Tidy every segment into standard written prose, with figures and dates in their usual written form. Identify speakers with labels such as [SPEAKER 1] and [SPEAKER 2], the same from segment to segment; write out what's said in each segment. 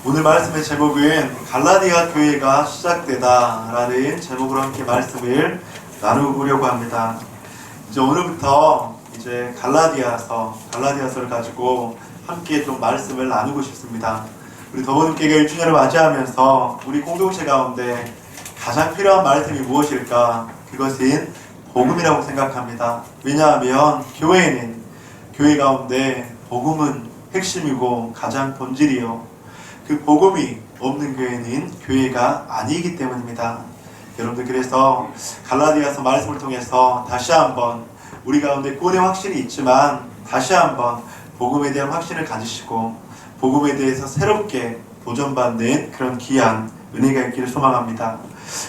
[SPEAKER 1] 오늘 말씀의 제목은 갈라디아 교회가 시작되다 라는 제목으로 함께 말씀을 나누려고 합니다. 이제 오늘부터 이제 갈라디아서를 가지고 함께 좀 말씀을 나누고 싶습니다. 우리 더보님께가 1주년을 맞이하면서 우리 공동체 가운데 가장 필요한 말씀이 무엇일까? 그것은 복음이라고 생각합니다. 왜냐하면 교회 가운데 복음은 핵심이고 가장 본질이요. 그 복음이 없는 교회는 교회가 아니기 때문입니다. 여러분들, 그래서 갈라디아서 말씀을 통해서 다시 한번 우리 가운데 구원의 확신이 있지만 다시 한번 복음에 대한 확신을 가지시고 복음에 대해서 새롭게 도전받는 그런 귀한 은혜가 있기를 소망합니다.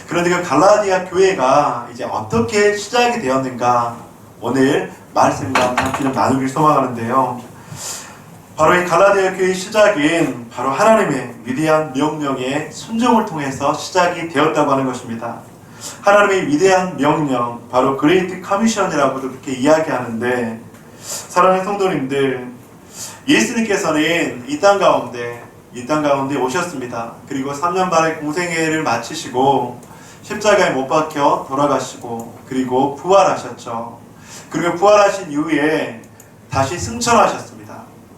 [SPEAKER 1] 그런데 그 갈라디아 교회가 이제 어떻게 시작이 되었는가, 오늘 말씀과 함께 좀 나누길 소망하는데요. 바로 이 갈라디아 교회의 시작은 바로 하나님의 위대한 명령의 순종을 통해서 시작이 되었다고 하는 것입니다. 하나님의 위대한 명령, 바로 그레이트 커미션이라고도 그렇게 이야기하는데, 사랑하는 성도님들, 예수님께서는 이 땅 가운데 오셨습니다. 그리고 3년 반의 공생애를 마치시고 십자가에 못 박혀 돌아가시고 그리고 부활하셨죠. 그리고 부활하신 이후에 다시 승천하셨습니다.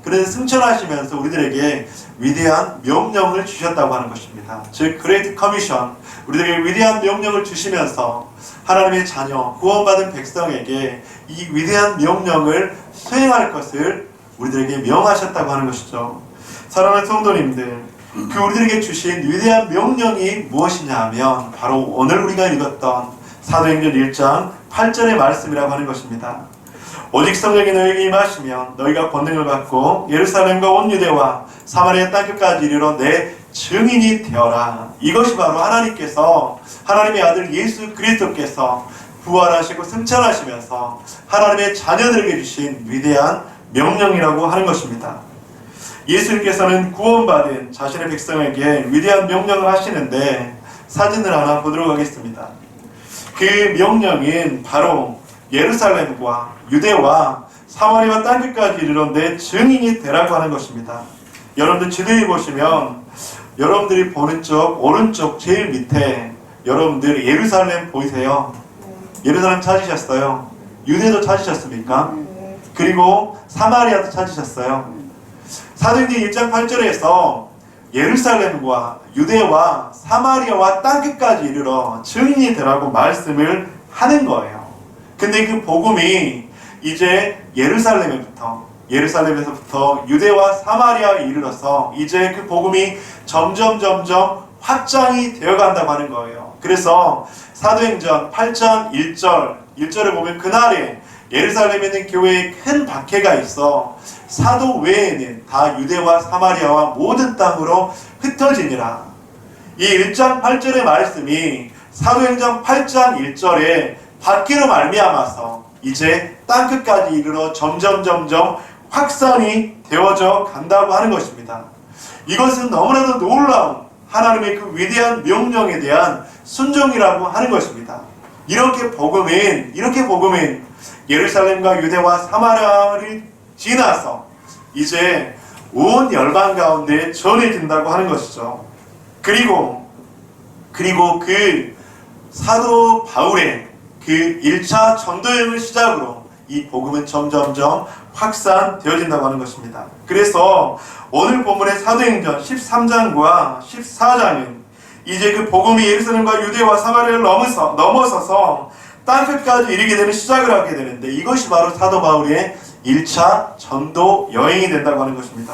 [SPEAKER 1] 그래서 승천하시면서 우리들에게 위대한 명령을 주셨다고 하는 것입니다. 즉 그레이트 커미션, 우리들에게 위대한 명령을 주시면서 하나님의 자녀, 구원받은 백성에게 이 위대한 명령을 수행할 것을 우리들에게 명하셨다고 하는 것이죠. 사랑하는 성도님들, 그 우리들에게 주신 위대한 명령이 무엇이냐 하면 바로 오늘 우리가 읽었던 사도행전 1장 8절의 말씀이라고 하는 것입니다. 오직 성령이 너희에게 임하시면 너희가 권능을 받고 예루살렘과 온 유대와 사마리아 땅끝까지 이르러 내 증인이 되어라. 이것이 바로 하나님의 아들 예수 그리스도께서 부활하시고 승천하시면서 하나님의 자녀들에게 주신 위대한 명령이라고 하는 것입니다. 예수님께서는 구원받은 자신의 백성에게 위대한 명령을 하시는데, 사진을 하나 보도록 하겠습니다. 그 명령은 바로 예루살렘과 유대와 사마리아 땅끝까지 이르러 내 증인이 되라고 하는 것입니다. 여러분들 지도에 보시면 여러분들이 보는 쪽 오른쪽 제일 밑에 여러분들 예루살렘 보이세요? 예루살렘 찾으셨어요? 유대도 찾으셨습니까? 그리고 사마리아도 찾으셨어요? 사도행전 1장 8절에서 예루살렘과 유대와 사마리아와 땅끝까지 이르러 증인이 되라고 말씀을 하는 거예요. 근데 그 복음이 이제 예루살렘에서부터 유대와 사마리아에 이르러서 이제 그 복음이 점점 확장이 되어간다고 하는 거예요. 그래서 사도행전 8장 1절을 보면 그날에 예루살렘에 있는 교회에 큰 박해가 있어 사도 외에는 다 유대와 사마리아와 모든 땅으로 흩어지니라. 이 1장 8절의 말씀이 사도행전 8장 1절에 박해로 말미암아서 이제 땅끝까지 이르러 점점 확산이 되어져 간다고 하는 것입니다. 이것은 너무나도 놀라운 하나님의 그 위대한 명령에 대한 순종이라고 하는 것입니다. 이렇게 복음은 예루살렘과 유대와 사마리아를 지나서 이제 온 열방 가운데 전해진다고 하는 것이죠. 그리고 그 사도 바울의 그 1차 전도여행을 시작으로 이 복음은 점점 확산되어진다고 하는 것입니다. 그래서 오늘 본문의 사도행전 13장과 14장은 이제 그 복음이 예루살렘과 유대와 사마리아를 넘어서서 땅끝까지 이르게 되는 시작을 하게 되는데, 이것이 바로 사도 바울의 1차 전도 여행이 된다고 하는 것입니다.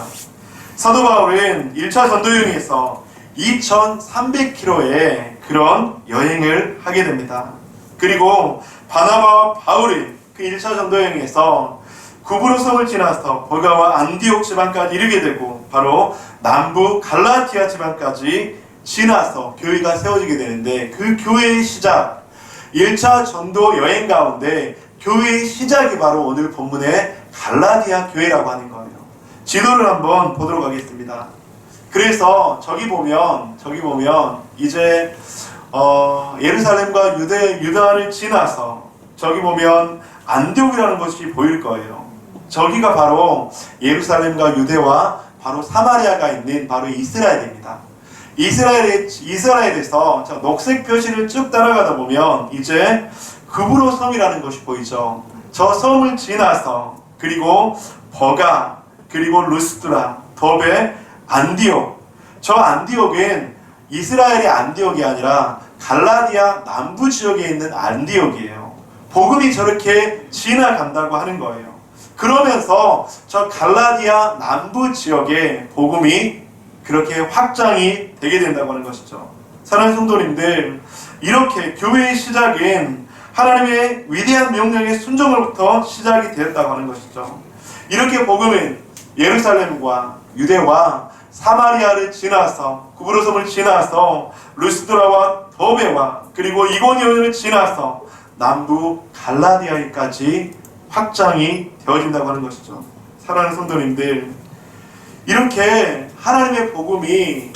[SPEAKER 1] 사도 바울은 1차 전도 여행에서 2300km의 그런 여행을 하게 됩니다. 그리고 바나바와 바울은 그 1차 전도 여행에서 구브로 섬을 지나서 버가와 안디옥 지방까지 이르게 되고 바로 남부 갈라티아 지방까지 지나서 교회가 세워지게 되는데, 그 교회의 시작, 1차 전도 여행 가운데 교회의 시작이 바로 오늘 본문의 갈라디아 교회라고 하는 거예요. 지도를 한번 보도록 하겠습니다. 그래서 저기 보면 이제 예루살렘과 유다를 지나서 저기 보면 안디옥이라는 것이 보일 거예요. 저기가 바로 예루살렘과 유대와 바로 사마리아가 있는 바로 이스라엘입니다. 이스라엘에서 녹색 표시를 쭉 따라가다 보면 이제 그브로 섬이라는 것이 보이죠. 저 섬을 지나서 그리고 버가, 그리고 루스드라, 더베, 안디옥. 저 안디옥은 이스라엘의 안디옥이 아니라 갈라디아 남부 지역에 있는 안디옥이에요. 복음이 저렇게 지나간다고 하는 거예요. 그러면서 저 갈라디아 남부 지역에 복음이 그렇게 확장이 되게 된다고 하는 것이죠. 사랑하는 성도님들, 이렇게 교회의 시작은 하나님의 위대한 명령의 순종으로부터 시작이 되었다고 하는 것이죠. 이렇게 복음은 예루살렘과 유대와 사마리아를 지나서 구브로섬을 지나서 루스드라와 더베와 그리고 이고니온을 지나서 남부 갈라디아에까지 확장이 되어진다고 하는 것이죠. 사랑하는 성도님들, 이렇게 하나님의 복음이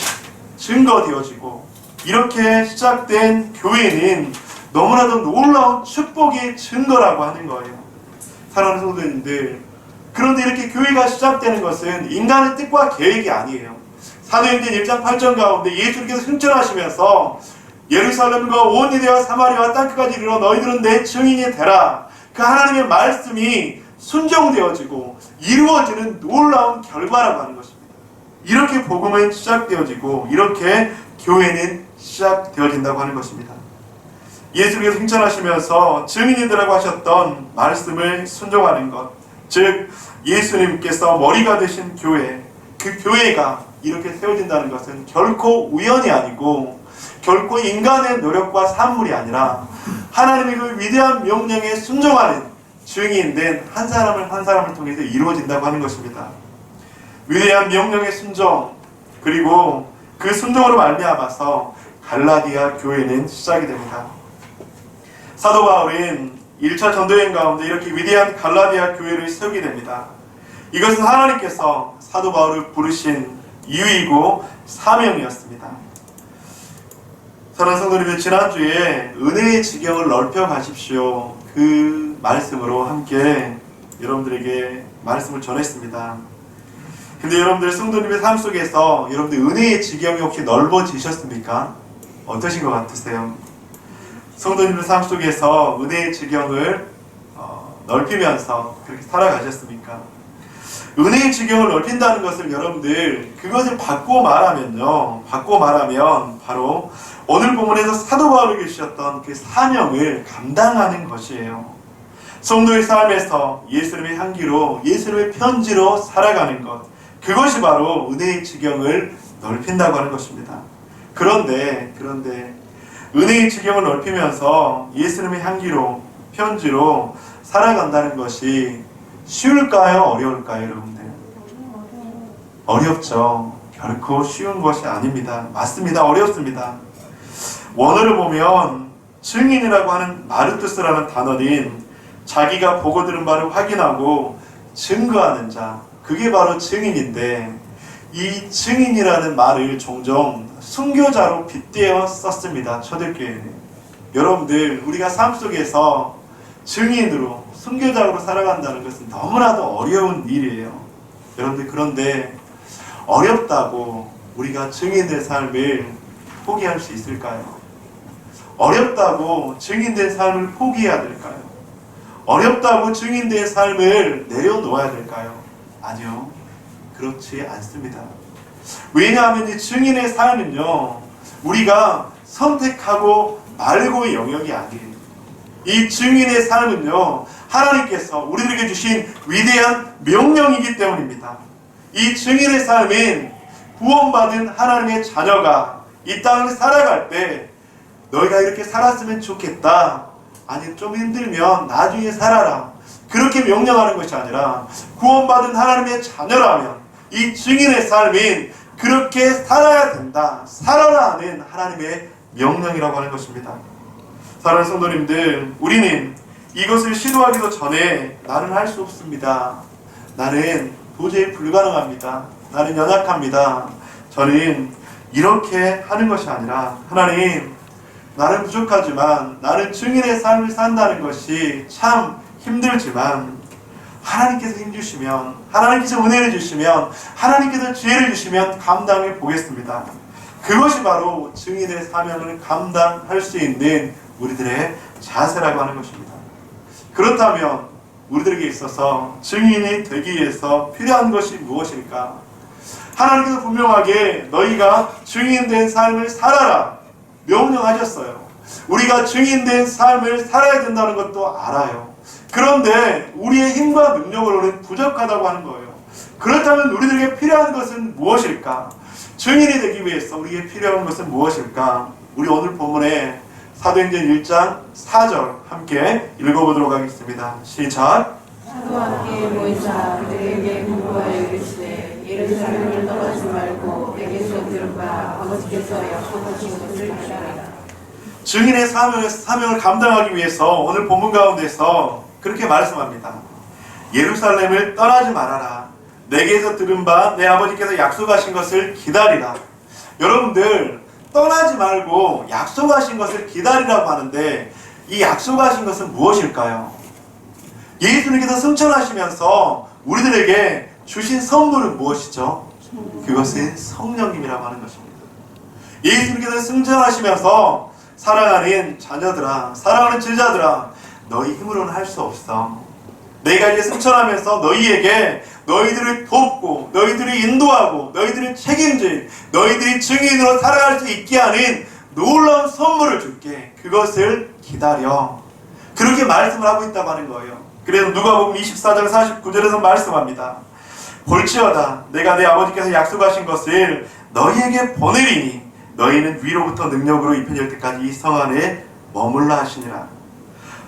[SPEAKER 1] 증거되어지고 이렇게 시작된 교회는 너무나도 놀라운 축복의 증거라고 하는 거예요. 사랑하는 성도님들, 그런데 이렇게 교회가 시작되는 것은 인간의 뜻과 계획이 아니에요. 사도행전 1장 8절 가운데 예수님께서 승천하시면서 예루살렘과 온 유대와 사마리아와 땅끝까지 이르러 너희들은 내 증인이 되라. 그 하나님의 말씀이 순종되어지고 이루어지는 놀라운 결과라고 하는 것입니다. 이렇게 복음은 시작되어지고 이렇게 교회는 시작되어진다고 하는 것입니다. 예수님께서 승천하시면서 증인이라고 하셨던 말씀을 순종하는 것, 즉 예수님께서 머리가 되신 교회, 그 교회가 이렇게 세워진다는 것은 결코 우연이 아니고 결코 인간의 노력과 산물이 아니라 하나님의 그 위대한 명령에 순종하는 증인된 한 사람을 통해서 이루어진다고 하는 것입니다. 위대한 명령의 순종, 그리고 그 순종으로 말미암아서 갈라디아 교회는 시작이 됩니다. 사도 바울은 1차 전도여행 가운데 이렇게 위대한 갈라디아 교회를 세우게 됩니다. 이것은 하나님께서 사도 바울을 부르신 이유이고 사명이었습니다. 사랑하는 성도님들, 지난주에 은혜의 지경을 넓혀 가십시오, 그 말씀으로 함께 여러분들에게 말씀을 전했습니다. 근데 여러분들 성도님의 삶 속에서 여러분들 은혜의 지경이 혹시 넓어지셨습니까? 어떠신 것 같으세요? 성도님들 삶 속에서 은혜의 지경을 넓히면서 그렇게 살아가셨습니까? 은혜의 지경을 넓힌다는 것을 여러분들 그것을 바꾸어 말하면 바로 오늘 본문에서 사도 바울에게 주셨던 그 사명을 감당하는 것이에요. 성도의 삶에서 예수님의 향기로, 예수님의 편지로 살아가는 것, 그것이 바로 은혜의 지경을 넓힌다고 하는 것입니다. 그런데 은혜의 지경을 넓히면서 예수님의 향기로, 편지로 살아간다는 것이 쉬울까요? 어려울까요, 여러분들? 어렵죠. 결코 쉬운 것이 아닙니다. 맞습니다. 어렵습니다. 원어를 보면 증인이라고 하는 마르투스라는 단어는 자기가 보고 들은 바를 확인하고 증거하는 자, 그게 바로 증인인데, 이 증인이라는 말을 종종 순교자로 빗대어 썼습니다. 초대교회는. 여러분들, 우리가 삶 속에서 증인으로, 순교자로 살아간다는 것은 너무나도 어려운 일이에요. 여러분들, 그런데 어렵다고 우리가 증인된 삶을 포기할 수 있을까요? 어렵다고 증인된 삶을 포기해야 될까요? 어렵다고 증인된 삶을 내려놓아야 될까요? 아니요, 그렇지 않습니다. 왜냐하면 이 증인의 삶은요, 우리가 선택하고 말고의 영역이 아니에요. 이 증인의 삶은요, 하나님께서 우리들에게 주신 위대한 명령이기 때문입니다. 이 증인의 삶은 구원받은 하나님의 자녀가 이 땅을 살아갈 때 너희가 이렇게 살았으면 좋겠다, 아니 좀 힘들면 나중에 살아라, 그렇게 명령하는 것이 아니라 구원받은 하나님의 자녀라면 이 증인의 삶은 그렇게 살아야 된다, 살아라 하는 하나님의 명령이라고 하는 것입니다. 사랑하는 성도님들, 우리는 이것을 시도하기도 전에 나는 할 수 없습니다, 나는 도저히 불가능합니다, 나는 연약합니다, 저는 이렇게 하는 것이 아니라 하나님, 나는 부족하지만 나는 증인의 삶을 산다는 것이 참 힘들지만 하나님께서 힘주시면, 하나님께서 은혜를 주시면, 하나님께서 지혜를 주시면 감당해 보겠습니다. 그것이 바로 증인의 사명을 감당할 수 있는 우리들의 자세라고 하는 것입니다. 그렇다면 우리들에게 있어서 증인이 되기 위해서 필요한 것이 무엇일까? 하나님께서 분명하게 너희가 증인된 삶을 살아라 명령하셨어요. 우리가 증인된 삶을 살아야 된다는 것도 알아요. 그런데 우리의 힘과 능력으로는 부족하다고 하는 거예요. 그렇다면 우리들에게 필요한 것은 무엇일까? 증인이 되기 위해서 우리에게 필요한 것은 무엇일까? 우리 오늘 본문에 사도행전 1장 4절 함께 읽어보도록 하겠습니다. 시작.
[SPEAKER 2] 사도와 함께 모이사 그들에게 공부하여 이르시되 예루살렘을 떠나지 말고 내게서 들은 바 아버지께서 약속하신 것을 하라.
[SPEAKER 1] 증인의 사명을 감당하기 위해서 오늘 본문 가운데서 그렇게 말씀합니다. 예루살렘을 떠나지 말아라. 내게서 들은 바 내 아버지께서 약속하신 것을 기다리라. 여러분들 떠나지 말고 약속하신 것을 기다리라고 하는데 이 약속하신 것은 무엇일까요? 예수님께서 승천하시면서 우리들에게 주신 선물은 무엇이죠? 그것은 성령님이라고 하는 것입니다. 예수님께서 승천하시면서 사랑하는 자녀들아, 사랑하는 제자들아, 너희 힘으로는 할 수 없어. 내가 이제 승천하면서 너희에게 너희들을 돕고 너희들을 인도하고 너희들을 책임질 너희들이 증인으로 살아갈 수 있게 하는 놀라운 선물을 줄게. 그것을 기다려. 그렇게 말씀을 하고 있다고 하는 거예요. 그래서 누가복음 24장 49절에서 말씀합니다. 볼지어다 내가 내 아버지께서 약속하신 것을 너희에게 보내리니 너희는 위로부터 능력으로 입혀질 때까지 이 성 안에 머물라 하시니라.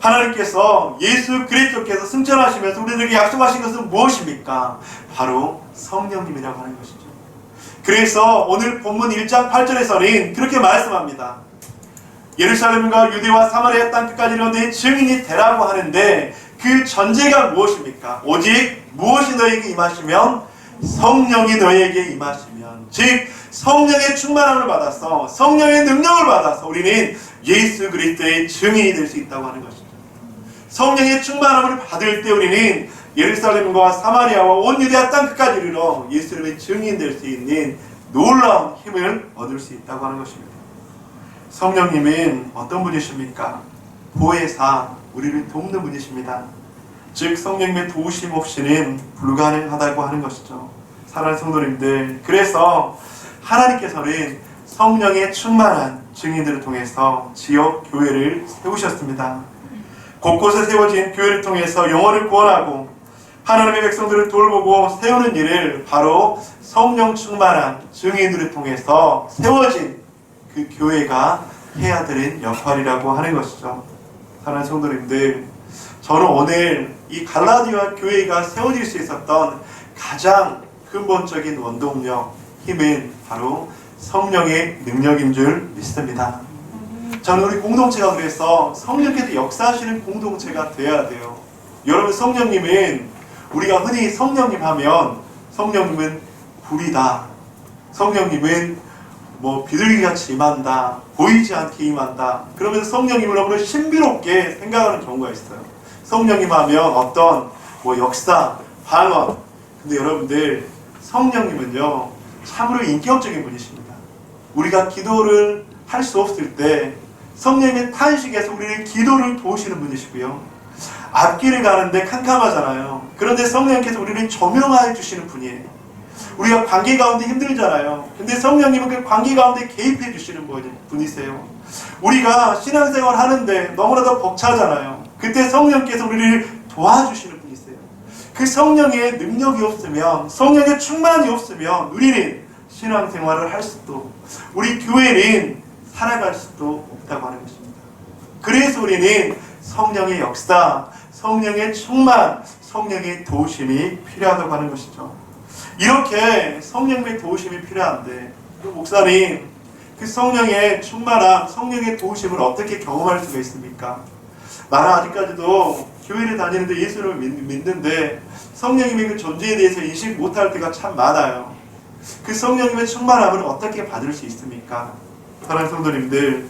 [SPEAKER 1] 하나님께서 예수 그리스도께서 승천하시면서 우리들에게 약속하신 것은 무엇입니까? 바로 성령님이라고 하는 것이죠. 그래서 오늘 본문 1장 8절에서는 그렇게 말씀합니다. 예루살렘과 유대와 사마리아 땅 끝까지 이르러 증인이 되라고 하는데 그 전제가 무엇입니까? 오직 무엇이 너에게 임하시면 성령이 너에게 임하시면, 즉 성령의 충만함을 받아서 성령의 능력을 받아서 우리는 예수 그리스도의 증인이 될 수 있다고 하는 것입니다. 성령의 충만함을 받을 때 우리는 예루살렘과 사마리아와 온 유대아 땅 끝까지 이르러 예수님의 증인 될 수 있는 놀라운 힘을 얻을 수 있다고 하는 것입니다. 성령님은 어떤 분이십니까? 보혜사, 우리를 돕는 분이십니다. 즉 성령님의 도우심 없이는 불가능하다고 하는 것이죠. 사랑하는 성도님들, 그래서 하나님께서는 성령의 충만한 증인들을 통해서 지역 교회를 세우셨습니다. 곳곳에 세워진 교회를 통해서 영혼을 구원하고 하나님의 백성들을 돌보고 세우는 일을 바로 성령 충만한 증인들을 통해서 세워진 그 교회가 해야 되는 역할이라고 하는 것이죠. 사랑하는 성도님들, 저는 오늘 이 갈라디아 교회가 세워질 수 있었던 가장 근본적인 원동력, 힘은 바로 성령의 능력인 줄 믿습니다. 저는 우리 공동체가 그래서 성령께서 역사하시는 공동체가 되어야 돼요. 여러분, 성령님은 우리가 흔히 성령님 하면 성령님은 불이다, 성령님은 뭐 비둘기같이 임한다, 보이지 않게 임한다, 그러면서 성령님을 너무 신비롭게 생각하는 경우가 있어요. 성령님 하면 어떤 뭐 역사, 방언. 근데 여러분들, 성령님은요 참으로 인격적인 분이십니다. 우리가 기도를 할 수 없을 때 성령의 탄식에서 우리를 기도를 도우시는 분이시고요, 앞길을 가는데 캄캄하잖아요. 그런데 성령님께서 우리를 조명하여 주시는 분이에요. 우리가 관계 가운데 힘들잖아요. 근데 성령님은 그 관계 가운데 개입해 주시는 분이세요. 우리가 신앙생활 하는데 너무나도 벅차잖아요. 그때 성령께서 우리를 도와주시는 분이세요. 그 성령의 능력이 없으면, 성령의 충만이 없으면 우리는 신앙생활을 할 수도, 우리 교회는 살아갈 수도 없다고 하는 것입니다. 그래서 우리는 성령의 역사, 성령의 충만, 성령의 도우심이 필요하다고 하는 것이죠. 이렇게 성령의 도우심이 필요한데, 목사님, 그 성령의 충만함, 성령의 도우심을 어떻게 경험할 수가 있습니까? 나는 아직까지도 교회를 다니는데 예수를 믿는데 성령님의 그 존재에 대해서 인식 못할 때가 참 많아요. 그 성령님의 충만함을 어떻게 받을 수 있습니까? 사랑하는 성도님들,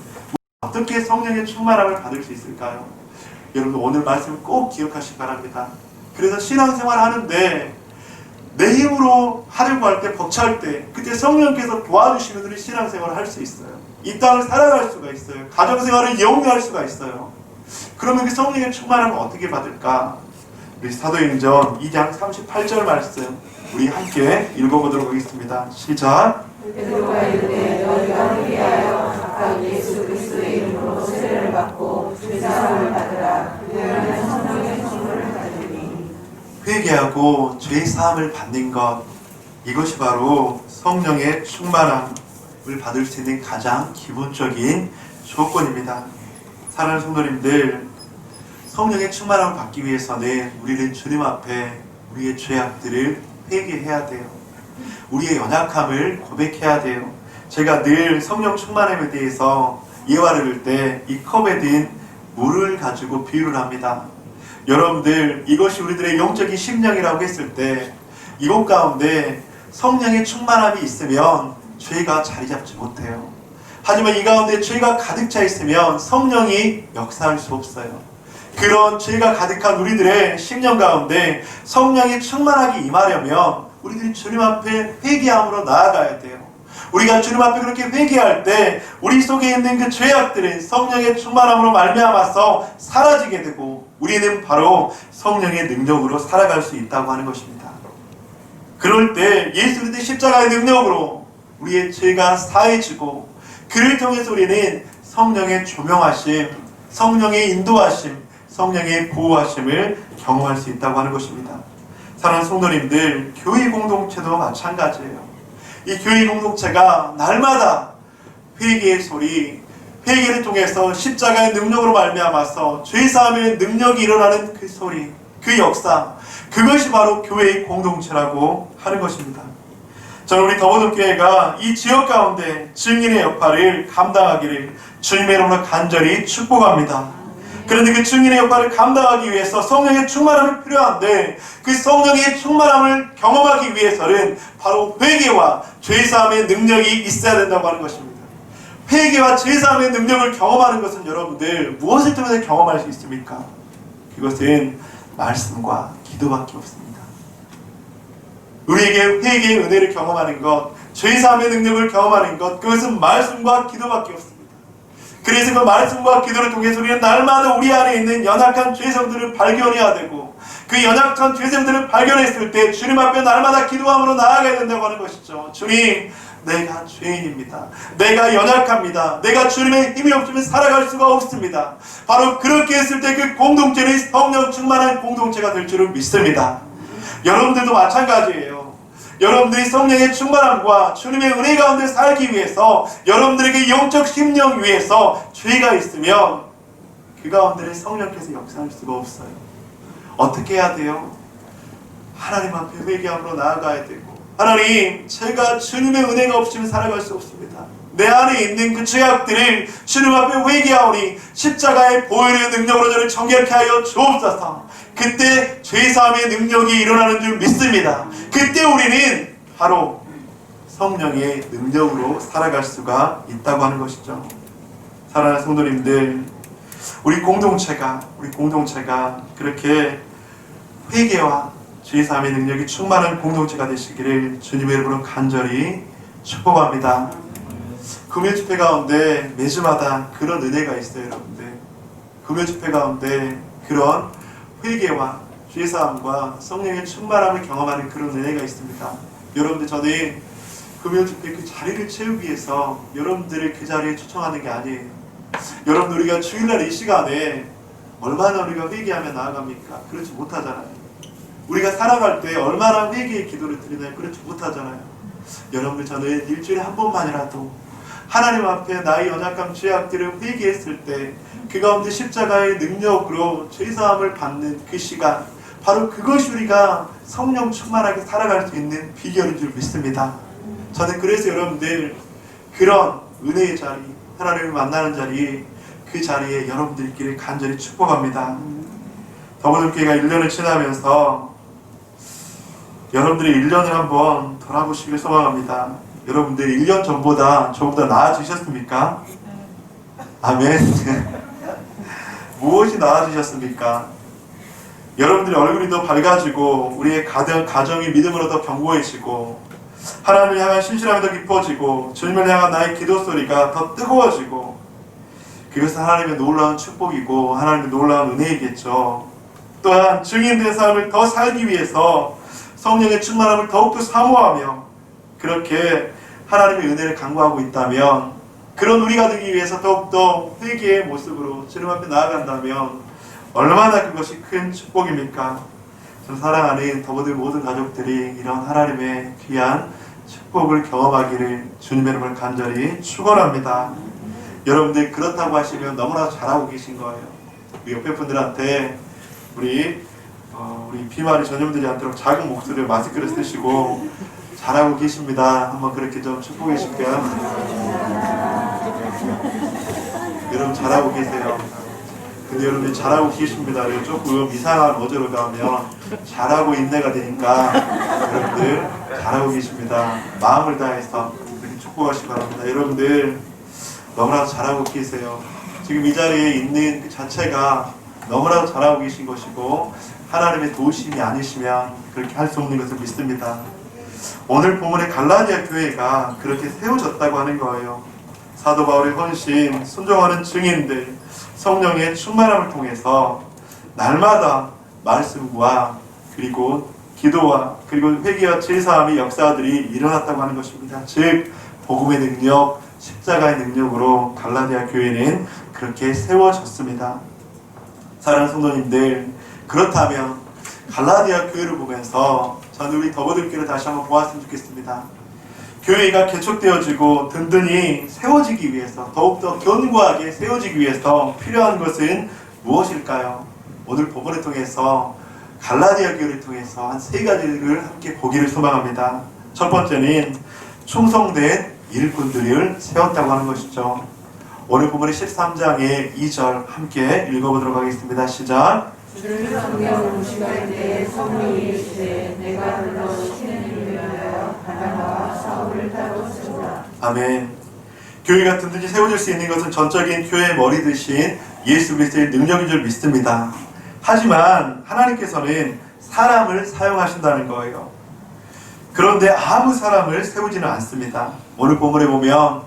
[SPEAKER 1] 어떻게 성령의 충만함을 받을 수 있을까요? 여러분, 오늘 말씀을 꼭 기억하시기 바랍니다. 그래서 신앙생활 하는데 내 힘으로 하려고 할 때 벅찰 때 그때 성령께서 도와주시면 우리 신앙생활을 할 수 있어요. 이 땅을 살아갈 수가 있어요. 가정생활을 영위할 수가 있어요. 그러면 그 성령의 충만함을 어떻게 받을까? 우리 사도행전 2장 38절 말씀 우리 함께 읽어보도록 하겠습니다. 시작.
[SPEAKER 2] 베드로가 이르되 너희가 회개하여 각각 예수 그리스도의 이름으로 세례를 받고 죄사함을 받으라. 그러면 성령의 충만을 받으리니.
[SPEAKER 1] 회개하고 죄 사함을 받는 것, 이것이 바로 성령의 충만함을 받을 수 있는 가장 기본적인 조건입니다. 사랑하는 성도님들, 성령의 충만함을 받기 위해서는 우리는 주님 앞에 우리의 죄악들을 회개해야 돼요. 우리의 연약함을 고백해야 돼요. 제가 늘 성령 충만함에 대해서 예화를 들 때 이 컵에 든 물을 가지고 비유를 합니다. 여러분들, 이것이 우리들의 영적인 심령이라고 했을 때 이것 가운데 성령의 충만함이 있으면 죄가 자리 잡지 못해요. 하지만 이 가운데 죄가 가득 차 있으면 성령이 역사할 수 없어요. 그런 죄가 가득한 우리들의 심령 가운데 성령이 충만하게 임하려면 우리들이 주님 앞에 회개함으로 나아가야 돼요. 우리가 주님 앞에 그렇게 회개할 때 우리 속에 있는 그 죄악들은 성령의 충만함으로 말미암아서 사라지게 되고 우리는 바로 성령의 능력으로 살아갈 수 있다고 하는 것입니다. 그럴 때 예수 그리스도의 십자가의 능력으로 우리의 죄가 사해지고 그를 통해서 우리는 성령의 조명하심, 성령의 인도하심, 성령의 보호하심을 경험할 수 있다고 하는 것입니다. 사랑하는 성도님들, 교회 공동체도 마찬가지예요. 이 교회 공동체가 날마다 회개의 소리, 회개를 통해서 십자가의 능력으로 말미암아서 죄사함의 능력이 일어나는 그 소리, 그 역사, 그것이 바로 교회의 공동체라고 하는 것입니다. 저는 우리 더보듬교회가 이 지역 가운데 증인의 역할을 감당하기를 주님의 이름으로 간절히 축복합니다. 그런데 그 증인의 역할을 감당하기 위해서 성령의 충만함이 필요한데 그 성령의 충만함을 경험하기 위해서는 바로 회개와 죄사함의 능력이 있어야 된다고 하는 것입니다. 회개와 죄사함의 능력을 경험하는 것은 여러분들 무엇을 통해서 경험할 수 있습니까? 그것은 말씀과 기도밖에 없습니다. 우리에게 회개의 은혜를 경험하는 것, 죄사함의 능력을 경험하는 것, 그것은 말씀과 기도밖에 없습니다. 그래서 그 말씀과 기도를 통해서 우리는 날마다 우리 안에 있는 연약한 죄성들을 발견해야 되고 그 연약한 죄성들을 발견했을 때 주님 앞에 날마다 기도함으로 나아가야 된다고 하는 것이죠. 주님, 내가 죄인입니다. 내가 연약합니다. 내가 주님의 힘이 없으면 살아갈 수가 없습니다. 바로 그렇게 했을 때 그 공동체는 성령 충만한 공동체가 될 줄을 믿습니다. 여러분들도 마찬가지예요. 여러분들이 성령의 충만함과 주님의 은혜 가운데 살기 위해서 여러분들에게 영적 심령 위에서 죄가 있으면 그 가운데는 성령께서 역사할 수가 없어요. 어떻게 해야 돼요? 하나님 앞에 회개함으로 나아가야 되고 하나님, 제가 주님의 은혜가 없으면 살아갈 수 없습니다. 내 안에 있는 그 죄악들을 주님 앞에 회개하오니 십자가의 보혈의 능력으로 저를 정결케 하여 주옵소서. 그때 죄사함의 능력이 일어나는 줄 믿습니다. 그때 우리는 바로 성령의 능력으로 살아갈 수가 있다고 하는 것이죠. 사랑하는 성도님들, 우리 공동체가 그렇게 회개와 죄사함의 능력이 충만한 공동체가 되시기를 주님의 이름으로 간절히 축복합니다. 금요집회 가운데 매주마다 그런 은혜가 있어요, 여러분들. 금요집회 가운데 그런 회개와 죄사함과 성령의 충만함을 경험하는 그런 은혜가 있습니다. 여러분들, 저는 금요집회 그 자리를 채우기 위해서 여러분들을 그 자리에 초청하는 게 아니에요. 여러분, 우리가 주일날 이 시간에 얼마나 우리가 회개하며 나아갑니까? 그렇지 못하잖아요. 우리가 살아갈 때 얼마나 회개의 기도를 드리나요? 그렇지 못하잖아요. 여러분들, 저는 일주일에 한 번만이라도 하나님 앞에 나의 연약함, 죄악들을 회개했을 때 그 가운데 십자가의 능력으로 죄사함을 받는 그 시간, 바로 그것이 우리가 성령 충만하게 살아갈 수 있는 비결인 줄 믿습니다. 저는 그래서 여러분들 그런 은혜의 자리, 하나님을 만나는 자리, 그 자리에 여러분들끼리 간절히 축복합니다. 더보듬교회가 1년을 지나면서 여러분들이 1년을 한번 돌아보시길 소망합니다. 여러분들이 1년 전보다 저보다 나아지셨습니까? 아멘. 무엇이 나아지셨습니까? 여러분들의 얼굴이 더 밝아지고 우리의 가정이 믿음으로 더 견고해지고 하나님을 향한 신실함이 더 깊어지고 주님을 향한 나의 기도 소리가 더 뜨거워지고 그것은 하나님의 놀라운 축복이고 하나님의 놀라운 은혜이겠죠. 또한 증인된 삶을 더 살기 위해서 성령의 충만함을 더욱더 사모하며 그렇게 하나님의 은혜를 간구하고 있다면 그런 우리가 되기 위해서 더욱더 회개의 모습으로 주님 앞에 나아간다면 얼마나 그것이 큰 축복입니까? 저 사랑하는 더보들 모든 가족들이 이런 하나님의 귀한 축복을 경험하기를 주님의 이름을 간절히 축원합니다. 여러분들 그렇다고 하시면 너무나 잘하고 계신 거예요. 우리 옆에 분들한테 우리 비말이 전염되지 않도록 작은 목소리를 마스크를 쓰시고 잘하고 계십니다. 한번 그렇게 좀 축복해 주실까요? 여러분 잘하고 계세요. 근데 여러분들 잘하고 계십니다. 조금 이상한 어조로 가면 잘하고 있네가 되니까 여러분들 잘하고 계십니다. 마음을 다해서 그렇게 축복하시기 바랍니다. 여러분들 너무나도 잘하고 계세요. 지금 이 자리에 있는 그 자체가 너무나도 잘하고 계신 것이고 하나님의 도우심이 아니시면 그렇게 할 수 없는 것을 믿습니다. 오늘 본문의 갈라디아 교회가 그렇게 세워졌다고 하는 거예요. 사도 바울의 헌신, 순종하는 증인들, 성령의 충만함을 통해서 날마다 말씀과 그리고 기도와 그리고 회개와 제사함의 역사들이 일어났다고 하는 것입니다. 즉 복음의 능력, 십자가의 능력으로 갈라디아 교회는 그렇게 세워졌습니다. 사랑하는 성도님들, 그렇다면 갈라디아 교회를 보면서 저는 우리 더보들교회를 다시 한번 보았으면 좋겠습니다. 교회가 개척되어지고 든든히 세워지기 위해서 더욱더 견고하게 세워지기 위해서 필요한 것은 무엇일까요? 오늘 본문을 통해서 갈라디아 교회를 통해서 한 세 가지를 함께 보기를 소망합니다. 첫 번째는 충성된 일꾼들을 세웠다고 하는 것이죠. 오늘 본문의 13장의 2절 함께 읽어보도록 하겠습니다. 시작.
[SPEAKER 2] 주를 섬겨 무시할 때 성령이 이르시되 내가 불러 신을 위하여 바나바와 사울을 따로 세우라.
[SPEAKER 1] 아멘. 교회가 든든히 세워질 수 있는 것은 전적인 교회의 머리 대신 예수 그리스도의 능력인 줄 믿습니다. 하지만 하나님께서는 사람을 사용하신다는 거예요. 그런데 아무 사람을 세우지는 않습니다. 오늘 본문에 보면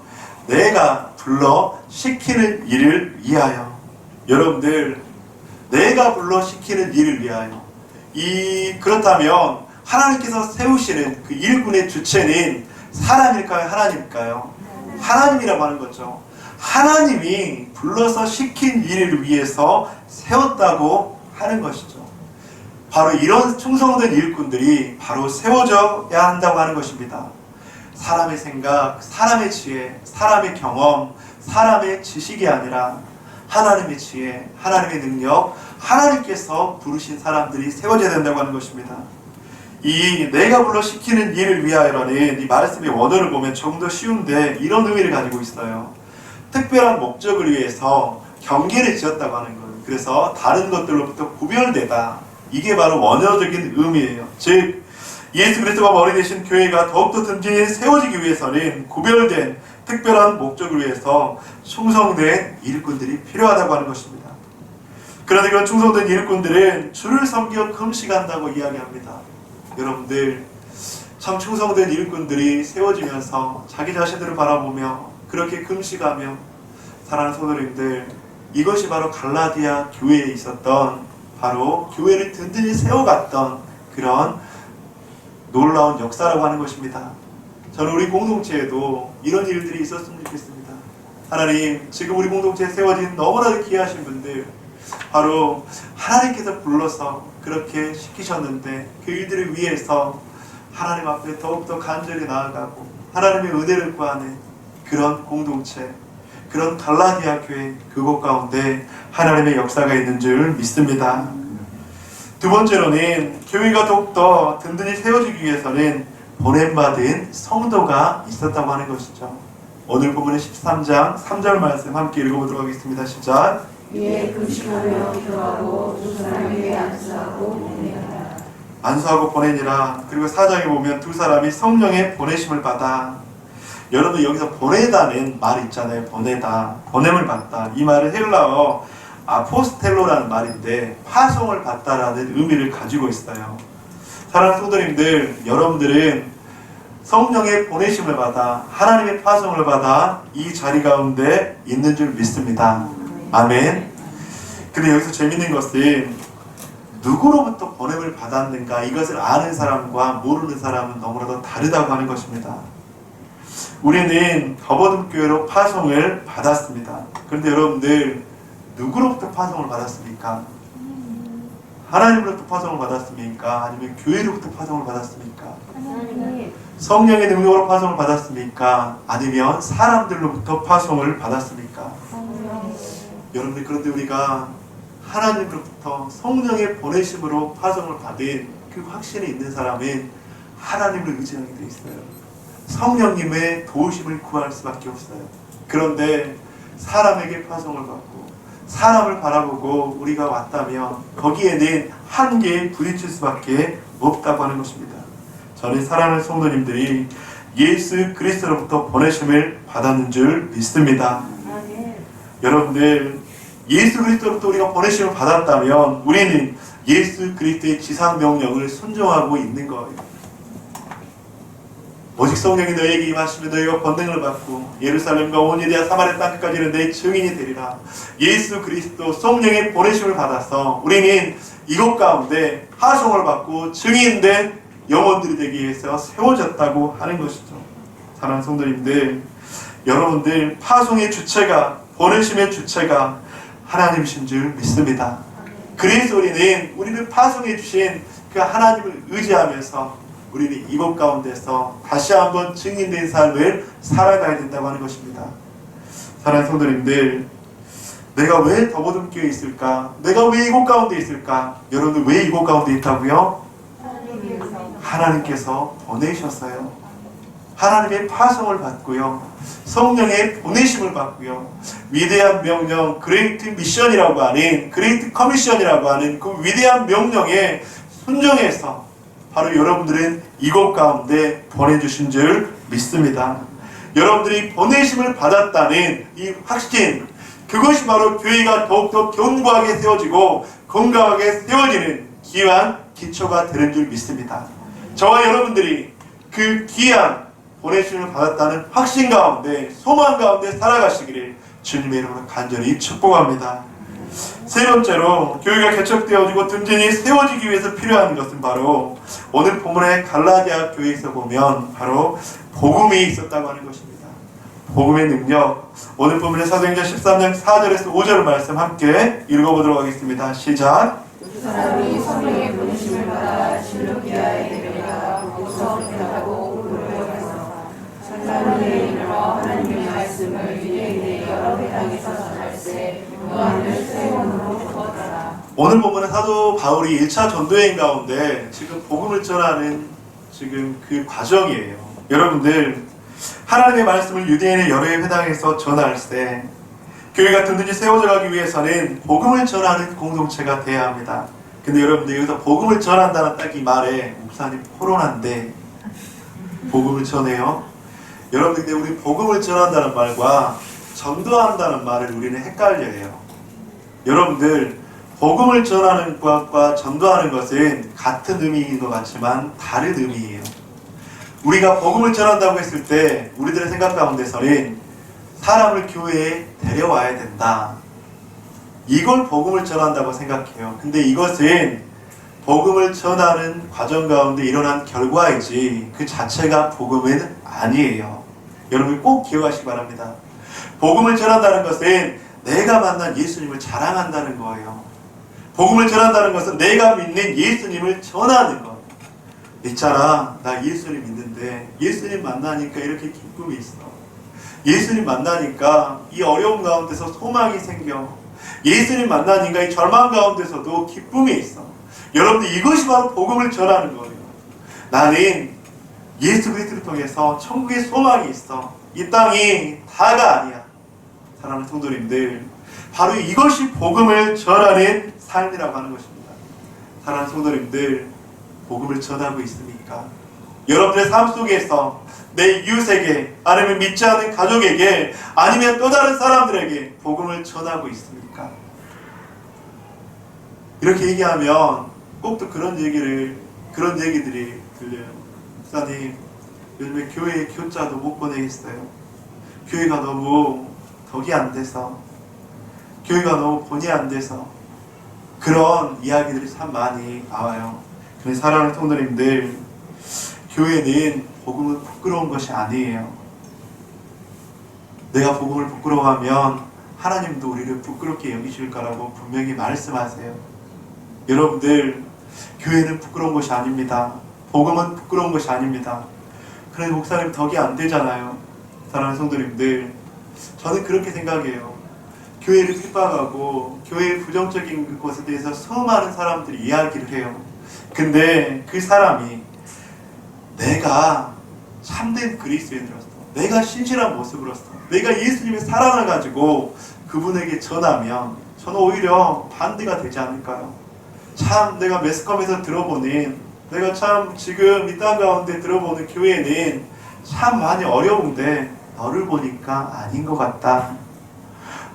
[SPEAKER 1] 내가 불러 시키는 일을 위하여, 여러분들 내가 불러 시키는 일을 위하여, 그렇다면 하나님께서 세우시는 그 일꾼의 주체는 사람일까요? 하나님일까요? 하나님이라고 하는 거죠. 하나님이 불러서 시킨 일을 위해서 세웠다고 하는 것이죠. 바로 이런 충성된 일꾼들이 바로 세워져야 한다고 하는 것입니다. 사람의 생각, 사람의 지혜, 사람의 경험, 사람의 지식이 아니라 하나님의 지혜, 하나님의 능력, 하나님께서 부르신 사람들이 세워져야 된다고 하는 것입니다. 이 내가 불러 시키는 일을 위하여라는 이 말씀의 원어를 보면 조금 더 쉬운데 이런 의미를 가지고 있어요. 특별한 목적을 위해서 경계를 지었다고 하는 거예요. 그래서 다른 것들로부터 구별되다. 이게 바로 원어적인 의미예요. 즉 예수 그리스도가 머리 되신 교회가 더욱더 든든히 세워지기 위해서는 구별된 특별한 목적을 위해서 충성된 일꾼들이 필요하다고 하는 것입니다. 그런데 그런 충성된 일꾼들은 주를 섬겨 금식한다고 이야기합니다. 여러분들 참 충성된 일꾼들이 세워지면서 자기 자신들을 바라보며 그렇게 금식하며 사랑하는 성도님들, 이것이 바로 갈라디아 교회에 있었던 바로 교회를 든든히 세워갔던 그런 놀라운 역사라고 하는 것입니다. 저는 우리 공동체에도 이런 일들이 있었으면 좋겠습니다. 하나님, 지금 우리 공동체에 세워진 너무나도 귀하신 분들, 바로 하나님께서 불러서 그렇게 시키셨는데 그 일들을 위해서 하나님 앞에 더욱더 간절히 나아가고 하나님의 은혜를 구하는 그런 공동체, 그런 갈라디아 교회, 그곳 가운데 하나님의 역사가 있는 줄 믿습니다. 두 번째로는 교회가 더욱더 든든히 세워지기 위해서는 보냄받은 성도가 있었다고 하는 것이죠. 오늘 본문의 13장 3절 말씀 함께 읽어보도록 하겠습니다. 시작.
[SPEAKER 2] 이에 금식하며 기도하고 두 사람에게 안수하고 보내니라.
[SPEAKER 1] 안수하고 보내니라. 그리고 4장에 보면 두 사람이 성령의 보내심을 받아. 여러분 여기서 보내다는 말 있잖아요. 보내다, 보냄을 받다. 이 말은 헬라어 아포스텔로라는 말인데 파송을 받다라는 의미를 가지고 있어요. 사랑하는 성도님들, 여러분들은 성령의 보내심을 받아 하나님의 파송을 받아 이 자리 가운데 있는 줄 믿습니다. 아멘. 근데 여기서 재밌는 것은 누구로부터 보냄을 받았는가, 이것을 아는 사람과 모르는 사람은 너무나도 다르다고 하는 것입니다. 우리는 거버듬교회로 파송을 받았습니다. 그런데 여러분들, 누구로부터 파송을 받았습니까? 하나님으로부터 파송을 받았습니까? 아니면 교회로부터 파송을 받았습니까? 성령의 능력으로 파송을 받았습니까? 아니면 사람들로부터 파송을 받았습니까? 여러분들, 그런데 우리가 하나님으로부터 성령의 보내심으로 파송을 받은 그 확신이 있는 사람은 하나님을 의지하게 돼 있어요. 성령님의 도우심을 구할 수밖에 없어요. 그런데 사람에게 파송을 받고 사람을 바라보고 우리가 왔다면 거기에는 한계에 부딪힐 수밖에 없다고 하는 것입니다. 저는 사랑하는 성도님들이 예수 그리스도로부터 보내심을 받았는 줄 믿습니다. 여러분들, 예수 그리스도로부터 우리가 보내심을 받았다면 우리는 예수 그리스도의 지상 명령을 순종하고 있는 거예요. 오직 성령이 너희에게 임하시면 너희가 권능을 받고 예루살렘과 온 유대야 사마리아 땅끝까지는 내 증인이 되리라. 예수 그리스도 성령의 보내심을 받아서 우리는 이곳 가운데 파송을 받고 증인된 영혼들이 되기 위해서 세워졌다고 하는 것이죠. 사랑하는 성도님들, 여러분들 파송의 주체가, 보내심의 주체가 하나님이신 줄 믿습니다. 그래서 우리는 파송해 주신 그 하나님을 의지하면서 우리는 이곳 가운데서 다시 한번 증인된 삶을 살아가야 된다고 하는 것입니다. 사랑하는 성도님들, 내가 왜 더보듬교에 있을까? 내가 왜 이곳 가운데 있을까? 여러분들, 왜 이곳 가운데 있다고요? 하나님께서 보내셨어요. 하나님의 파송을 받고요, 성령의 보내심을 받고요, 위대한 명령, 그레이트 미션이라고 하는, 그레이트 커미션이라고 하는 그 위대한 명령에 순종해서 바로 여러분들은 이곳 가운데 보내주신 줄 믿습니다. 여러분들이 보내심을 받았다는 이 확신, 그것이 바로 교회가 더욱더 견고하게 세워지고 건강하게 세워지는 귀한 기초가 되는 줄 믿습니다. 저와 여러분들이 그 귀한 보내심을 받았다는 확신 가운데, 소망 가운데 살아가시기를 주님의 이름으로 간절히 축복합니다. 세 번째로, 교회가 개척되어지고 든든히 세워지기 위해서 필요한 것은 바로 오늘 본문의 갈라디아 교회에서 보면 바로 복음이 있었다고 하는 것입니다. 복음의 능력, 오늘 본문의 사도행전 13장 4절에서 5절 말씀 함께 읽어보도록 하겠습니다. 시작.
[SPEAKER 2] 그 사람이 성령의 보내심을 받아 실루키아에 내려가 무서워하고 우르르면서 산사문에 이르러 하나님의 말씀을 유대인의 여러 회당에서 전할세 요한을 세원으로 부었더라. 오늘 보면은 사도 바울이 1차 전도여행 가운데 지금 복음을 전하는 지금 그 과정이에요. 여러분들, 하나님의 말씀을 유대인의 여러 회당에서 전할 때 교회가 든든히 세워져 가기 위해서는 복음을 전하는 공동체가 돼야 합니다. 근데 여러분들, 여기서 복음을 전한다는 딱 이 말에 목사님 코로나인데 복음을 전해요? 여러분들, 근데 우리 복음을 전한다는 말과 전도한다는 말을 우리는 헷갈려요. 여러분들, 복음을 전하는 것과 전도하는 것은 같은 의미인 것 같지만 다른 의미예요. 우리가 복음을 전한다고 했을 때 우리들의 생각 가운데서는 사람을 교회에 데려와야 된다, 이걸 복음을 전한다고 생각해요. 근데 이것은 복음을 전하는 과정 가운데 일어난 결과이지 그 자체가 복음은 아니에요. 여러분 꼭 기억하시기 바랍니다. 복음을 전한다는 것은 내가 만난 예수님을 자랑한다는 거예요. 복음을 전한다는 것은 내가 믿는 예수님을 전하는 것. 있잖아, 나 예수님 믿는데 예수님 만나니까 이렇게 기쁨이 있어. 예수님 만나니까 이 어려움 가운데서 소망이 생겨. 예수님 만나니까 이 절망 가운데서도 기쁨이 있어. 여러분들, 이것이 바로 복음을 전하는 거예요. 나는 예수 그리스도를 통해서 천국의 소망이 있어. 이 땅이 다가 아니야. 사랑하는 성도님들, 바로 이것이 복음을 전하는 삶이라고 하는 것입니다. 사랑하는 성도님들, 복음을 전하고 있습니까? 여러분의 삶 속에서 내 이웃에게, 아니면 믿지 않는 가족에게, 아니면 또 다른 사람들에게 복음을 전하고 있습니까?
[SPEAKER 1] 이렇게 얘기하면 꼭 또 그런 얘기들이 들려요. 목사님, 요즘에 교회 교자도 못 보내겠어요. 교회가 너무 덕이 안 돼서, 교회가 너무 본의 안 돼서, 그런 이야기들이 참 많이 나와요. 근데 사랑하는 성도님들, 교회는 복음은 부끄러운 것이 아니에요. 내가 복음을 부끄러워하면 하나님도 우리를 부끄럽게 여기실 거라고 분명히 말씀하세요. 여러분들, 교회는 부끄러운 것이 아닙니다. 복음은 부끄러운 것이 아닙니다. 그런데 목사님 덕이 안 되잖아요. 사랑하는 성도님들, 저는 그렇게 생각해요. 교회를 핍박하고 교회의 부정적인 것에 대해서 수많은 사람들이 이야기를 해요. 근데 그 사람이 내가 참된 그리스도인으로서, 내가 신실한 모습으로서, 내가 예수님의 사랑을 가지고 그분에게 전하면 저는 오히려 반대가 되지 않을까요? 참 내가 매스컴에서 들어보는, 내가 참 지금 이 땅 가운데 들어보는 교회는 참 많이 어려운데 너를 보니까 아닌 것 같다.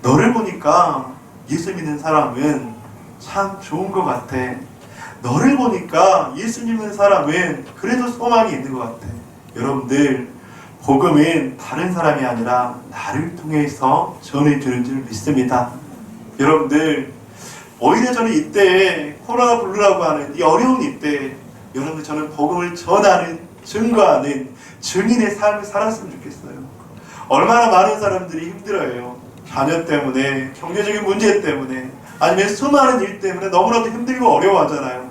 [SPEAKER 1] 너를 보니까 예수 믿는 사람은 참 좋은 것 같아. 너를 보니까 예수 믿는 사람은 그래도 소망이 있는 것 같아. 여러분들, 복음은 다른 사람이 아니라 나를 통해서 전해주는 줄 믿습니다. 여러분들, 오히려 저는 이때 코로나 블루라고 하는 이 어려운 이때 여러분들, 저는 복음을 전하는, 증거하는 증인의 삶을 살았으면 좋겠어요. 얼마나 많은 사람들이 힘들어요. 자녀 때문에, 경제적인 문제 때문에, 아니면 수많은 일 때문에 너무나도 힘들고 어려워하잖아요.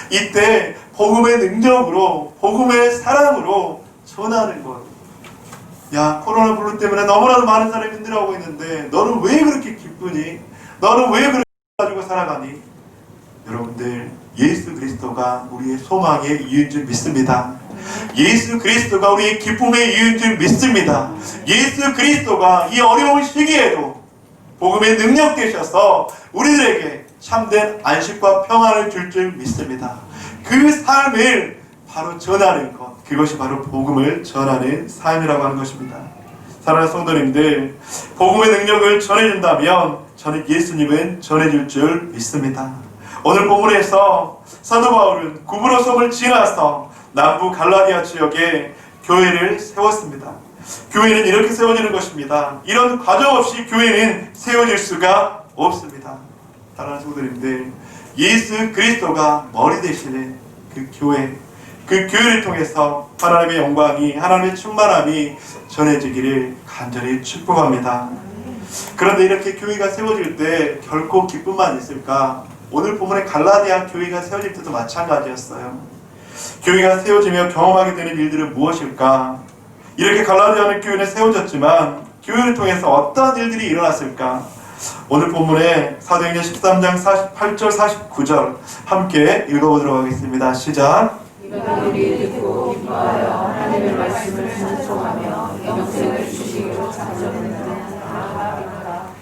[SPEAKER 1] 이때 복음의 능력으로, 복음의 사랑으로 전하는 것. 야, 코로나 블루 때문에 너무나도 많은 사람이 힘들어하고 있는데 너는 왜 그렇게 기쁘니? 너는 왜 그렇게 가지고 살아가니? 여러분들, 예수 그리스도가 우리의 소망의 이유인 줄 믿습니다. 예수 그리스도가 우리의 기쁨의 이유인 줄 믿습니다. 예수 그리스도가 이 어려운 시기에도 복음의 능력 되셔서 우리들에게 참된 안식과 평안을 줄 줄 믿습니다. 그 삶을 바로 전하는 것, 그것이 바로 복음을 전하는 삶이라고 하는 것입니다. 사랑하는 성도님들, 복음의 능력을 전해준다면 저는 예수님은 전해줄 줄 믿습니다. 오늘 본문에서 사도 바울은 구브로 섬을 지나서 남부 갈라디아 지역에 교회를 세웠습니다. 교회는 이렇게 세워지는 것입니다. 이런 과정 없이 교회는 세워질 수가 없습니다. 사랑하는 성도님들, 예수 그리스도가 머리 되시는 그 교회, 그 교회를 통해서 하나님의 영광이, 하나님의 충만함이 전해지기를 간절히 축복합니다. 그런데 이렇게 교회가 세워질 때 결코 기쁨만 있을까? 오늘 본문의 갈라디아 교회가 세워질 때도 마찬가지였어요. 교회가 세워지며 경험하게 되는 일들은 무엇일까? 이렇게 갈라디아는 교회는 세워졌지만 교회를 통해서 어떠한 일들이 일어났을까? 오늘 본문의 사도행전 13장 48절 49절 함께 읽어보도록 하겠습니다. 시작.
[SPEAKER 2] 이들이 듣고 기뻐하여 하나님의 말씀을 찬송하며 영생을 주시기로 작정했다.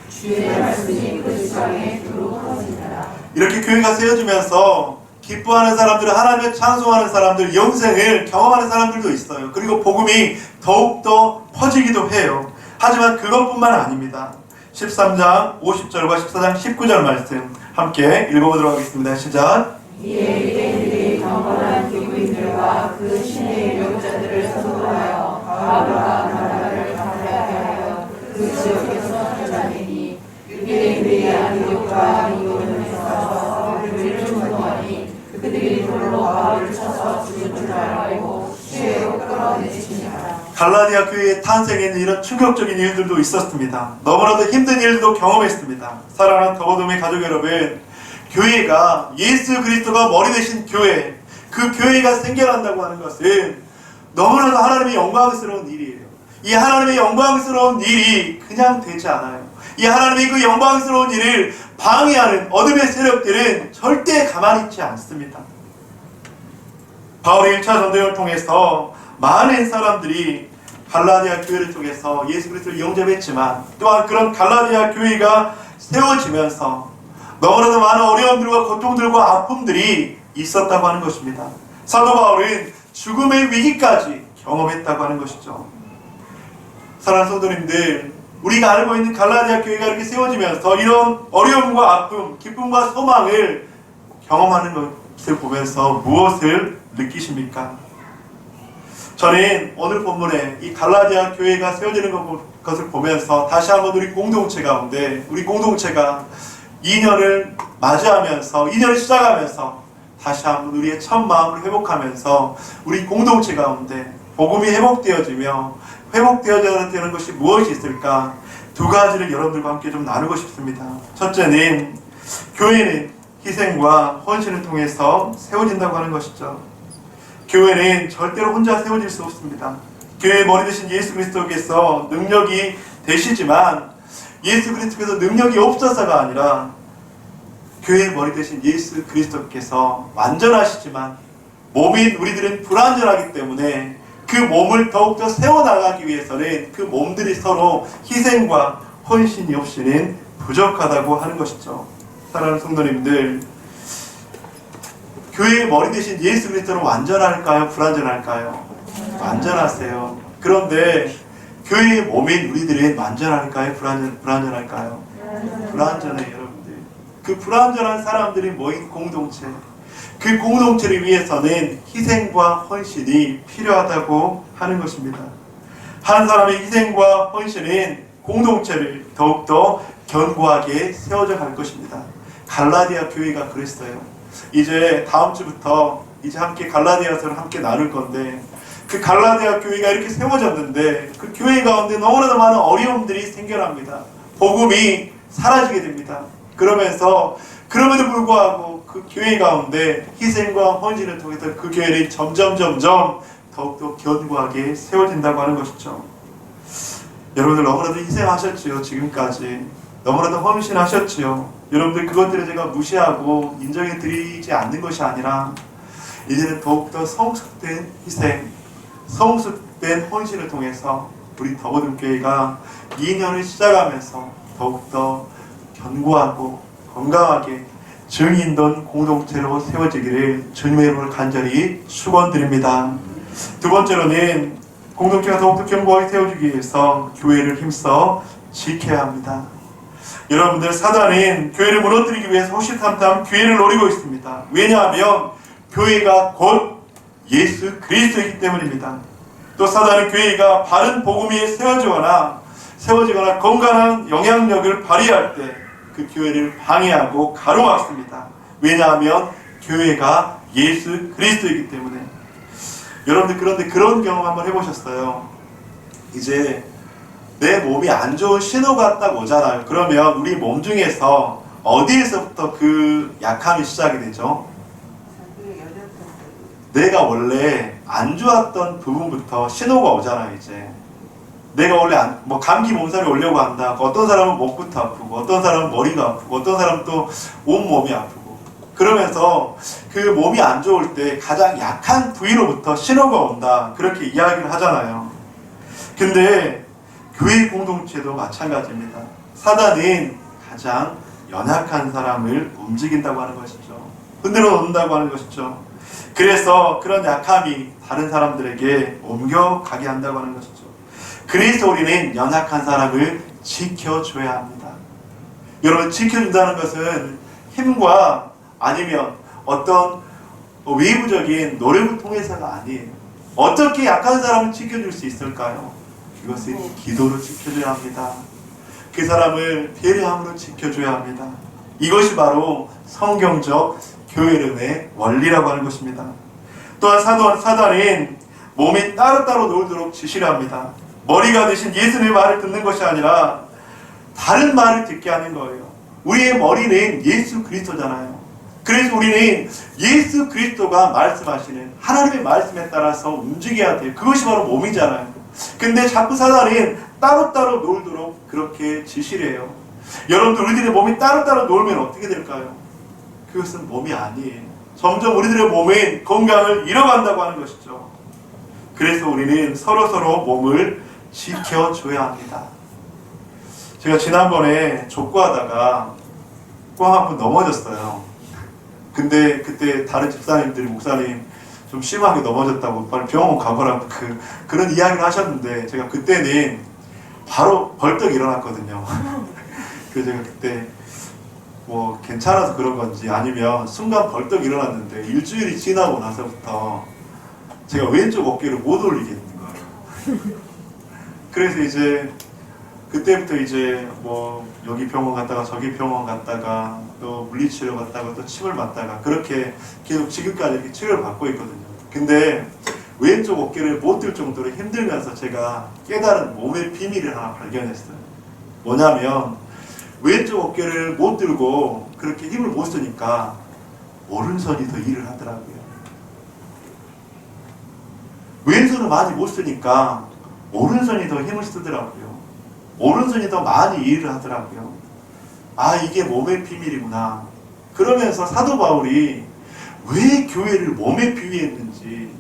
[SPEAKER 2] 주의 말씀이 그 지방에 두루 퍼진다.
[SPEAKER 1] 이렇게 교회가 세워지면서 기뻐하는 사람들은, 하나님을 찬송하는 사람들, 영생을 경험하는 사람들도 있어요. 그리고 복음이 더욱더 퍼지기도 해요. 하지만 그것뿐만 아닙니다. 13장 50절과 14장 19절 말씀 함께 읽어보도록 하겠습니다. 시작.
[SPEAKER 2] 이에 유대인들이 경건한 기부인들과 그 신의 유력자들을 선동하여 바울과 바나바를 강하게 하여 그 지역에서 찾아내니 유대인들이 안디옥과 이고니온에서 그들을 선동하니 그들이 돌로 바울을 쳐서 죽인 줄 알고 시외로 끌어내치니라.
[SPEAKER 1] 갈라디아 교회의 탄생에는 이런 충격적인 일들도 있었습니다. 너무나도 힘든 일들도 경험했습니다. 사랑하는 더보돔의 가족 여러분, 교회가, 예수 그리스도가 머리 되신 교회, 그 교회가 생겨난다고 하는 것은 너무나도 하나님의 영광스러운 일이에요. 이 하나님의 영광스러운 일이 그냥 되지 않아요. 이 하나님의 그 영광스러운 일을 방해하는 어둠의 세력들은 절대 가만히 있지 않습니다. 바울의 1차 전도여행을 통해서 많은 사람들이 갈라디아 교회를 통해서 예수 그리스도를 영접했지만, 또한 그런 갈라디아 교회가 세워지면서 너무나도 많은 어려움들과 고통들과 아픔들이 있었다고 하는 것입니다. 사도 바울은 죽음의 위기까지 경험했다고 하는 것이죠. 사랑하는 성도님들, 우리가 알고 있는 갈라디아 교회가 이렇게 세워지면서 이런 어려움과 아픔, 기쁨과 소망을 경험하는 것을 보면서 무엇을 느끼십니까? 저는 오늘 본문에 이 갈라디아 교회가 세워지는 것을 보면서 다시 한번 우리 공동체 가운데, 우리 공동체가 2년을 맞이하면서, 2년을 시작하면서 다시 한번 우리의 첫 마음을 회복하면서 우리 공동체 가운데 복음이 회복되어지며 회복되어져야 되는 것이 무엇이 있을까? 두 가지를 여러분들과 함께 좀 나누고 싶습니다. 첫째는 교회는 희생과 헌신을 통해서 세워진다고 하는 것이죠. 교회는 절대로 혼자 세워질 수 없습니다. 교회의 머리 되신 예수 그리스도께서 능력이 되시지만 예수 그리스도께서 능력이 없어서가 아니라 교회의 머리 되신 예수 그리스도께서 완전하시지만 몸인 우리들은 불완전하기 때문에 그 몸을 더욱더 세워나가기 위해서는 그 몸들이 서로 희생과 헌신이 없이는 부족하다고 하는 것이죠. 사랑하는 성도님들, 교회의 머리 되신 예수 그리스도는 완전할까요? 불완전할까요? 완전하세요. 그런데 교회의 몸인 우리들은 완전할까요? 불완전할까요? 불완전해요, 여러분들. 그 불완전한 사람들이 모인 공동체, 그 공동체를 위해서는 희생과 헌신이 필요하다고 하는 것입니다. 한 사람의 희생과 헌신은 공동체를 더욱더 견고하게 세워져 갈 것입니다. 갈라디아 교회가 그랬어요. 이제 다음 주부터 이제 함께 갈라디아서를 함께 나눌 건데, 그 갈라디아 교회가 이렇게 세워졌는데 그 교회 가운데 너무나도 많은 어려움들이 생겨납니다. 복음이 사라지게 됩니다. 그러면서 그럼에도 불구하고 그 교회 가운데 희생과 헌신을 통해서 그 교회는 점점 더욱더 견고하게 세워진다고 하는 것이죠. 여러분들 너무나도 희생하셨지요. 지금까지 너무나도 헌신하셨지요. 여러분들 그것들을 제가 무시하고 인정해 드리지 않는 것이 아니라 이제는 더욱더 성숙된 희생, 성숙된 헌신을 통해서 우리 더거듭교회가 2년을 시작하면서 더욱더 견고하고 건강하게 증인된 공동체로 세워지기를 주님의 이름으로 간절히 축원드립니다. 두 번째로는 공동체가 더욱더 견고하게 세워지기 위해서 교회를 힘써 지켜야 합니다. 여러분들, 사단은 교회를 무너뜨리기 위해서 호시탐탐 교회를 노리고 있습니다. 왜냐하면 교회가 곧 예수 그리스도이기 때문입니다. 또 사단은 교회가 바른 복음 위에 세워지거나 건강한 영향력을 발휘할 때 그 교회를 방해하고 가로막습니다. 왜냐하면 교회가 예수 그리스도이기 때문에. 여러분들, 그런데 그런 경험 한번 해보셨어요? 이제 내 몸이 안 좋은 신호가 딱 오잖아요. 그러면 우리 몸 중에서 어디에서부터 그 약함이 시작이 되죠? 내가 원래 안 좋았던 부분부터 신호가 오잖아요. 이제 내가 원래 뭐 감기 몸살이 오려고 한다. 어떤 사람은 목부터 아프고, 어떤 사람은 머리가 아프고, 어떤 사람은 또 온몸이 아프고. 그러면서 그 몸이 안 좋을 때 가장 약한 부위로부터 신호가 온다. 그렇게 이야기를 하잖아요. 근데 교회 공동체도 마찬가지입니다. 사단은 가장 연약한 사람을 움직인다고 하는 것이죠. 흔들어 놓는다고 하는 것이죠. 그래서 그런 약함이 다른 사람들에게 옮겨가게 한다고 하는 것이죠. 그래서 우리는 연약한 사람을 지켜줘야 합니다. 여러분, 지켜준다는 것은 힘과 아니면 어떤 외부적인 노력을 통해서가 아니에요. 어떻게 약한 사람을 지켜줄 수 있을까요? 그것은 기도로 지켜줘야 합니다. 그 사람을 배려함으로 지켜줘야 합니다. 이것이 바로 성경적 교회론의 원리라고 하는 것입니다. 또한 사단은 몸이 따로따로 놀도록 지시를 합니다. 머리가 되신 예수님의 말을 듣는 것이 아니라 다른 말을 듣게 하는 거예요. 우리의 머리는 예수 그리스도잖아요. 그래서 우리는 예수 그리스도가 말씀하시는 하나님의 말씀에 따라서 움직여야 돼요. 그것이 바로 몸이잖아요. 근데 자꾸 사단은 따로따로 놀도록 그렇게 지시를 해요. 여러분들, 우리들의 몸이 따로따로 놀면 어떻게 될까요? 그것은 몸이 아니에요. 점점 우리들의 몸은 건강을 잃어간다고 하는 것이죠. 그래서 우리는 서로서로 몸을 지켜줘야 합니다. 제가 지난번에 족구하다가 꽝 한 번 넘어졌어요. 근데 그때 다른 집사님들이, 목사님 좀 심하게 넘어졌다고 빨리 병원 가보라고 그런 이야기를 하셨는데, 제가 그때는 바로 벌떡 일어났거든요. 그래서 제가 그때 뭐 괜찮아서 그런 건지 아니면 순간 벌떡 일어났는데 일주일이 지나고 나서부터 제가 왼쪽 어깨를 못 올리겠는 거예요. 그래서 이제 그때부터 이제 뭐 여기 병원 갔다가 저기 병원 갔다가 또 물리치료 갔다가 또 침을 맞다가 그렇게 계속 지금까지 이렇게 치료를 받고 있거든요. 근데 왼쪽 어깨를 못 들 정도로 힘들면서 제가 깨달은 몸의 비밀을 하나 발견했어요. 뭐냐면 왼쪽 어깨를 못 들고 그렇게 힘을 못 쓰니까 오른손이 더 일을 하더라고요. 왼손을 많이 못 쓰니까 오른손이 더 힘을 쓰더라고요. 오른손이 더 많이 일을 하더라고요. 아, 이게 몸의 비밀이구나. 그러면서 사도 바울이 왜 교회를 몸에 비유했는지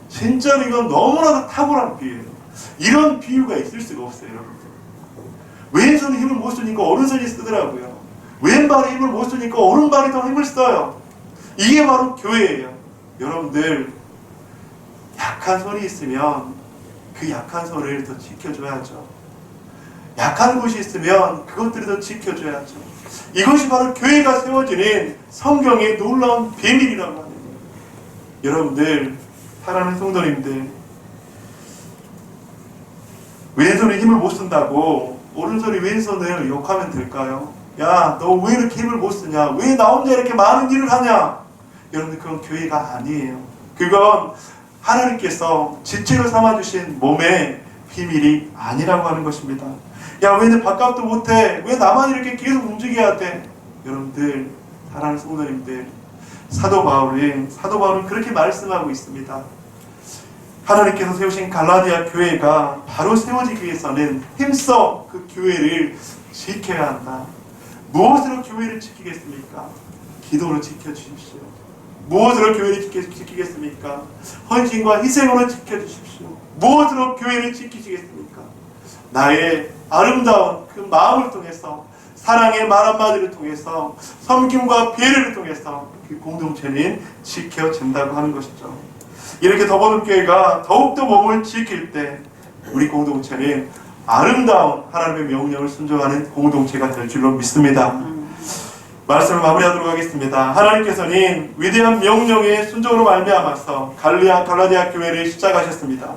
[SPEAKER 1] 진짜로 이건 너무나도 탁월한 비유예요. 이런 비유가 있을 수가 없어요, 여러분들. 왼손이 힘을 못 쓰니까 오른손이 쓰더라고요. 왼발이 힘을 못 쓰니까 오른발이 더 힘을 써요. 이게 바로 교회예요. 여러분들, 약한 손이 있으면 그 약한 손을 더 지켜줘야죠. 약한 곳이 있으면 그것들을 더 지켜줘야죠. 이것이 바로 교회가 세워지는 성경의 놀라운 비밀이라고 하는 거예요. 여러분들, 사랑하는 성도님들, 왼손에 힘을 못 쓴다고 오른손이 왼손을 욕하면 될까요? 야, 너 왜 이렇게 힘을 못 쓰냐? 왜 나 혼자 이렇게 많은 일을 하냐? 여러분들, 그건 교회가 아니에요. 그건 하나님께서 지체로 삼아주신 몸의 비밀이 아니라고 하는 것입니다. 야, 왜 내 바깥도 못해? 왜 나만 이렇게 계속 움직여야 돼? 여러분들, 사랑하는 성도님들, 사도 바울은 그렇게 말씀하고 있습니다. 하나님께서 세우신 갈라디아 교회가 바로 세워지기 위해서는 힘써 그 교회를 지켜야 한다. 무엇으로 교회를 지키겠습니까? 기도로 지켜주십시오. 무엇으로 교회를 지키겠습니까? 헌신과 희생으로 지켜주십시오. 무엇으로 교회를 지키시겠습니까? 나의 아름다운 그 마음을 통해서, 사랑의 말 한마디를 통해서, 섬김과 배려를 통해서 그 공동체는 지켜진다고 하는 것이죠. 이렇게 더보는교회가 더욱더 몸을 지킬 때 우리 공동체는 아름다운 하나님의 명령을 순종하는 공동체가 될 줄로 믿습니다. 말씀을 마무리하도록 하겠습니다. 하나님께서는 위대한 명령의 순종으로 말미암아서 갈라디아 교회를 시작하셨습니다.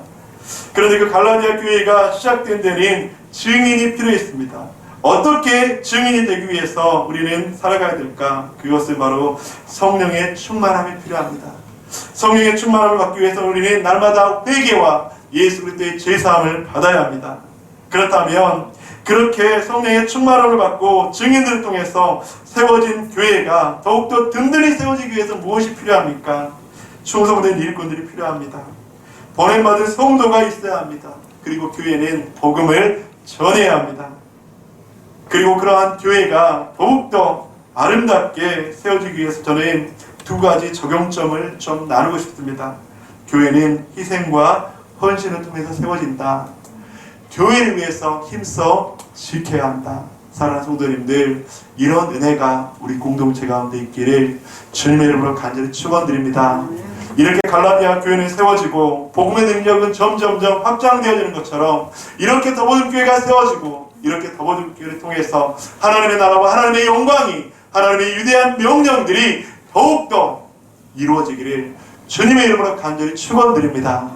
[SPEAKER 1] 그런데 그 갈라디아 교회가 시작된 데는 증인이 필요했습니다. 어떻게 증인이 되기 위해서 우리는 살아가야 될까? 그것은 바로 성령의 충만함이 필요합니다. 성령의 충만함을 받기 위해서 우리는 날마다 회개와 예수 그리스도의 제사함을 받아야 합니다. 그렇다면 그렇게 성령의 충만함을 받고 증인들을 통해서 세워진 교회가 더욱더 든든히 세워지기 위해서 무엇이 필요합니까? 충성된 일꾼들이 필요합니다. 보냄받은 성도가 있어야 합니다. 그리고 교회는 복음을 전해야 합니다. 그리고 그러한 교회가 더욱더 아름답게 세워지기 위해서 저는 두 가지 적용점을 좀 나누고 싶습니다. 교회는 희생과 헌신을 통해서 세워진다. 교회를 위해서 힘써 지켜야 한다. 사랑하는 성도님들, 이런 은혜가 우리 공동체 가운데 있기를 주님의 이름으로 간절히 축원드립니다. 이렇게 갈라디아 교회는 세워지고 복음의 능력은 점점점 확장되어지는 것처럼 이렇게 더보는 교회가 세워지고 이렇게 더보는 교회를 통해서 하나님의 나라와 하나님의 영광이, 하나님의 위대한 명령들이 더욱더 이루어지기를 주님의 이름으로 간절히 축원드립니다.